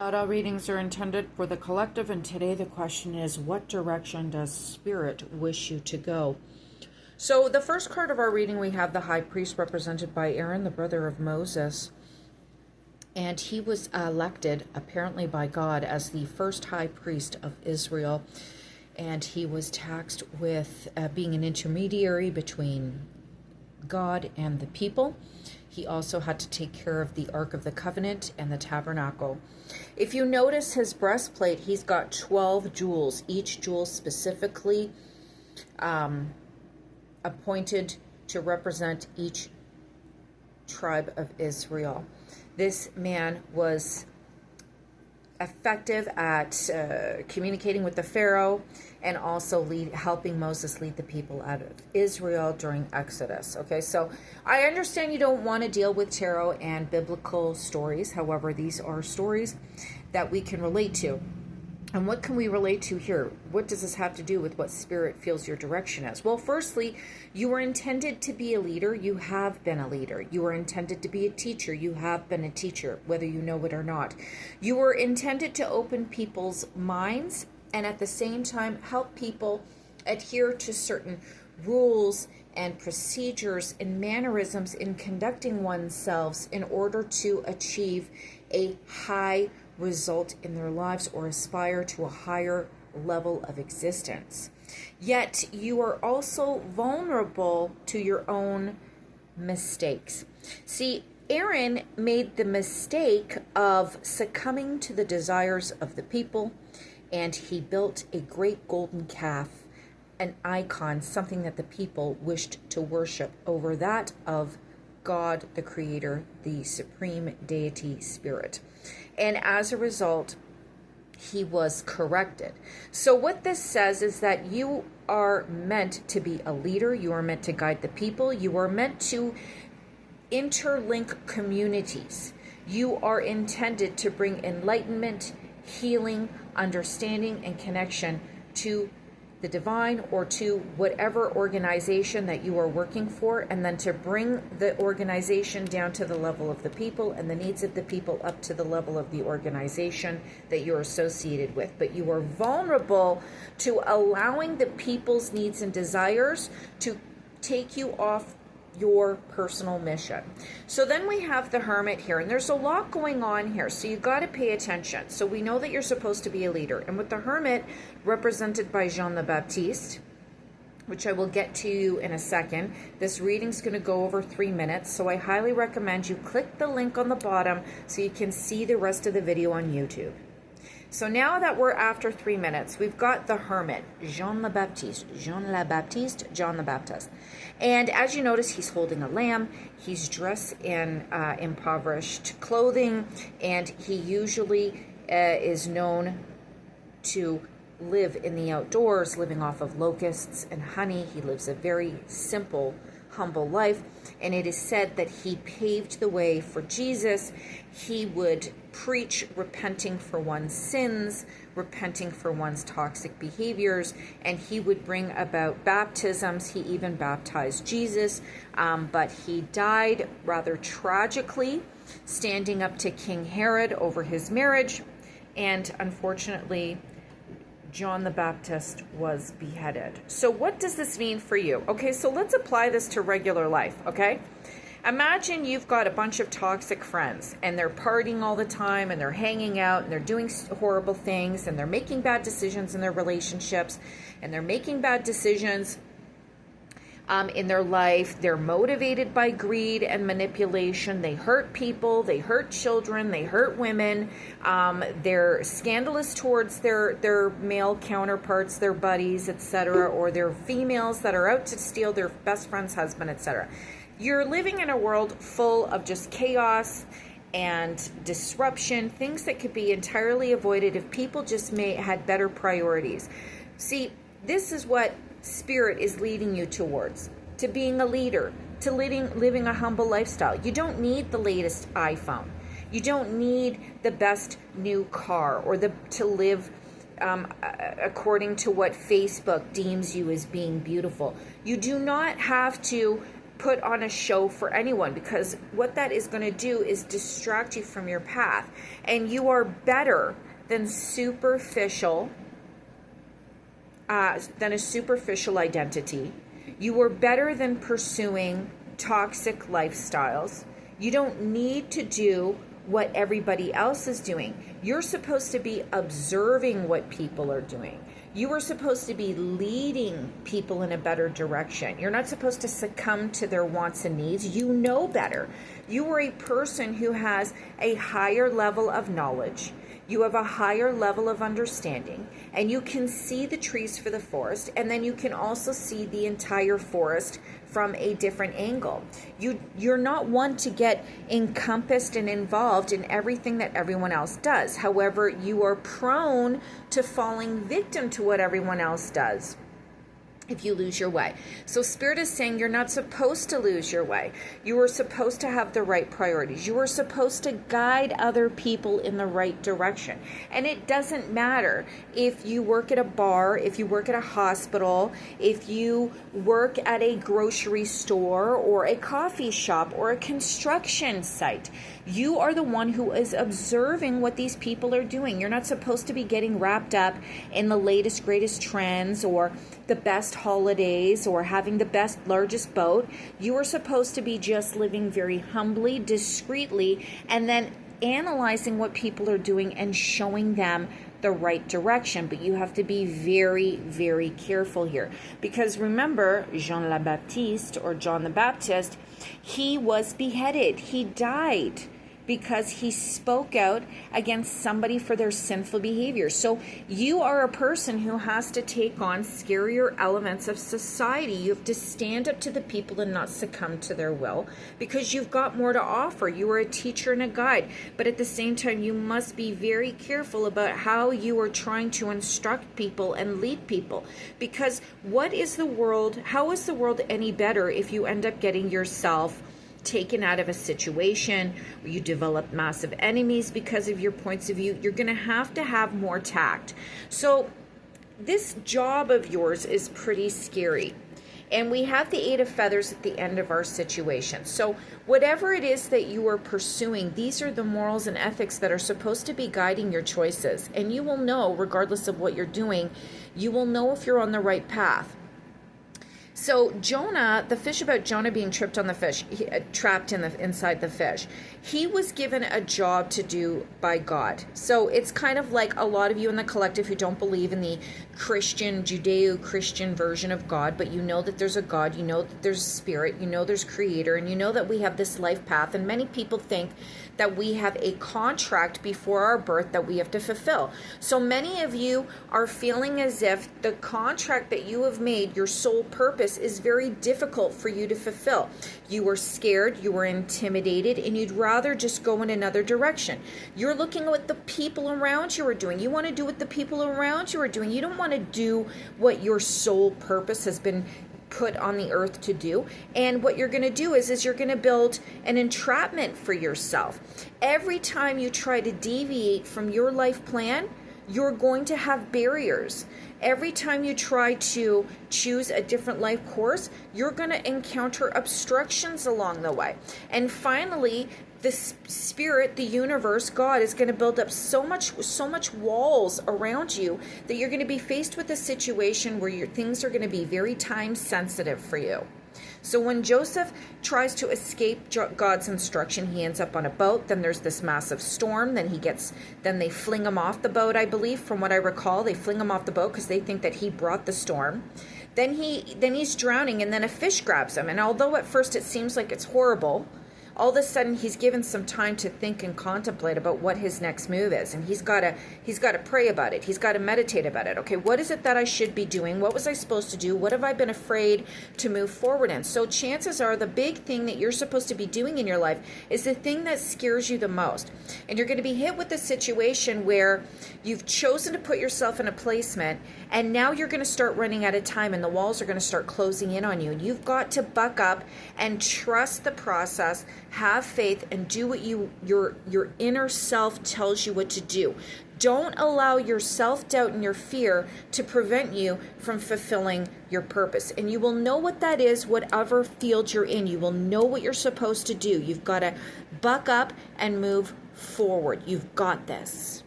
Not all readings are intended for the collective, and today the question is, what direction does Spirit wish you to go? So the first card of our reading, we have the High Priest represented by Aaron, the brother of Moses. And he was elected, apparently by God, as the first High Priest of Israel. And he was tasked with being an intermediary between God and the people. He also had to take care of the Ark of the Covenant and the Tabernacle. If you notice his breastplate, he's got 12 jewels, each jewel specifically appointed to represent each tribe of Israel. This man was effective at communicating with the Pharaoh and also helping Moses lead the people out of Israel during Exodus. Okay, so I understand you don't want to deal with tarot and biblical stories. However, these are stories that we can relate to. And what can we relate to here? What does this have to do with what Spirit feels your direction is? Well, firstly, you were intended to be a leader. You have been a leader. You were intended to be a teacher. You have been a teacher, whether you know it or not. You were intended to open people's minds and at the same time help people adhere to certain rules and procedures and mannerisms in conducting oneself in order to achieve a high result in their lives or aspire to a higher level of existence. Yet you are also vulnerable to your own mistakes. See, Aaron made the mistake of succumbing to the desires of the people, and he built a great golden calf, an icon, something that the people wished to worship over that of God, the Creator, the Supreme Deity Spirit. And as a result, he was corrected. So what this says is that you are meant to be a leader. You are meant to guide the people. You are meant to interlink communities. You are intended to bring enlightenment, healing, understanding, and connection to the divine or to whatever organization that you are working for, and then to bring the organization down to the level of the people and the needs of the people up to the level of the organization that you're associated with. But you are vulnerable to allowing the people's needs and desires to take you off your personal mission. So then we have the Hermit here, and there's a lot going on here, so you got to pay attention. So we know that you're supposed to be a leader, and with the Hermit represented by Jean the Baptiste, which I will get to you in a second, this reading's going to go over 3 minutes, so I highly recommend you click the link on the bottom so you can see the rest of the video on YouTube. So now that we're after 3 minutes, we've got the Hermit, Jean the Baptiste. And as you notice, he's holding a lamb. He's dressed in impoverished clothing, and he usually is known to live in the outdoors, living off of locusts and honey. He lives a very simple, humble life, and it is said that he paved the way for Jesus. He would preach repenting for one's sins, repenting for one's toxic behaviors, and he would bring about baptisms. He even baptized Jesus, but he died rather tragically, standing up to King Herod over his marriage, and unfortunately John the Baptist was beheaded. So what does this mean for you? Okay, so let's apply this to regular life, okay? Imagine you've got a bunch of toxic friends, and they're partying all the time, and they're hanging out, and they're doing horrible things, and they're making bad decisions in their relationships, and they're making bad decisions in their life. They're motivated by greed and manipulation. They hurt people, they hurt children, they hurt women. They're scandalous towards their male counterparts, their buddies, etc., or their females that are out to steal their best friend's husband, etc. You're living in a world full of just chaos and disruption, things that could be entirely avoided if people just had better priorities. See, this is what Spirit is leading you towards, to being a leader, to living a humble lifestyle. You don't need the latest iPhone. You don't need the best new car or to live according to what Facebook deems you as being beautiful. You do not have to put on a show for anyone, because what that is going to do is distract you from your path. And you are better than superficial, than a superficial identity. You are better than pursuing toxic lifestyles. You don't need to do what everybody else is doing. You're supposed to be observing what people are doing. You are supposed to be leading people in a better direction. You're not supposed to succumb to their wants and needs. You know better. You are a person who has a higher level of knowledge. You have a higher level of understanding, and you can see the trees for the forest, and then you can also see the entire forest from a different angle. You're not one to get encompassed and involved in everything that everyone else does. However, you are prone to falling victim to what everyone else does if you lose your way. So Spirit is saying you're not supposed to lose your way. You are supposed to have the right priorities. You are supposed to guide other people in the right direction. And it doesn't matter if you work at a bar, if you work at a hospital, if you work at a grocery store or a coffee shop or a construction site. You are the one who is observing what these people are doing. You're not supposed to be getting wrapped up in the latest, greatest trends or the best holidays or having the best, largest boat. You are supposed to be just living very humbly, discreetly, and then analyzing what people are doing and showing them the right direction. But you have to be very, very careful here. Because remember, Jean le Baptiste, or John the Baptist, he was beheaded. He died because he spoke out against somebody for their sinful behavior. So you are a person who has to take on scarier elements of society. You have to stand up to the people and not succumb to their will, because you've got more to offer. You are a teacher and a guide, but at the same time, you must be very careful about how you are trying to instruct people and lead people. Because how is the world any better if you end up getting yourself taken out of a situation where you develop massive enemies because of your points of view? You're going to have more tact. So this job of yours is pretty scary. And we have the 8 of feathers at the end of our situation. So whatever it is that you are pursuing, these are the morals and ethics that are supposed to be guiding your choices. And you will know, regardless of what you're doing, you will know if you're on the right path. So Jonah, the fish about Jonah being trapped inside the fish, he was given a job to do by God. So it's kind of like a lot of you in the collective who don't believe in the Christian, Judeo-Christian version of God, but you know that there's a God, you know that there's a spirit, you know there's creator, and you know that we have this life path. And many people think that we have a contract before our birth that we have to fulfill. So many of you are feeling as if the contract that you have made, your sole purpose, is very difficult for you to fulfill. You are scared, you are intimidated, and you'd rather just go in another direction. You're looking at what the people around you are doing. You want to do what the people around you are doing. You don't want to do what your sole purpose has been put on the earth to do. And what you're going to do is you're going to build an entrapment for yourself. Every time you try to deviate from your life plan, you're going to have barriers. Every time you try to choose a different life course, you're going to encounter obstructions along the way. And finally, the spirit, the universe, God, is going to build up so much walls around you that you're going to be faced with a situation where things are going to be very time sensitive for you. So when Joseph tries to escape God's instruction, he ends up on a boat. Then there's this massive storm. Then they fling him off the boat, I believe, from what I recall. They fling him off the boat because they think that he brought the storm. Then he's drowning, and then a fish grabs him. And although at first it seems like it's horrible, all of a sudden he's given some time to think and contemplate about what his next move is. And he's got to pray about it. He's got to meditate about it. Okay, what is it that I should be doing? What was I supposed to do? What have I been afraid to move forward in? So chances are the big thing that you're supposed to be doing in your life is the thing that scares you the most. And you're going to be hit with a situation where you've chosen to put yourself in a placement, and now you're going to start running out of time, and the walls are going to start closing in on you. And you've got to buck up and trust the process. have faith and do what your inner self tells you what to do. Don't allow your self-doubt and your fear to prevent you from fulfilling your purpose. And you will know what that is, whatever field you're in. You will know what you're supposed to do. You've got to buck up and move forward. You've got this.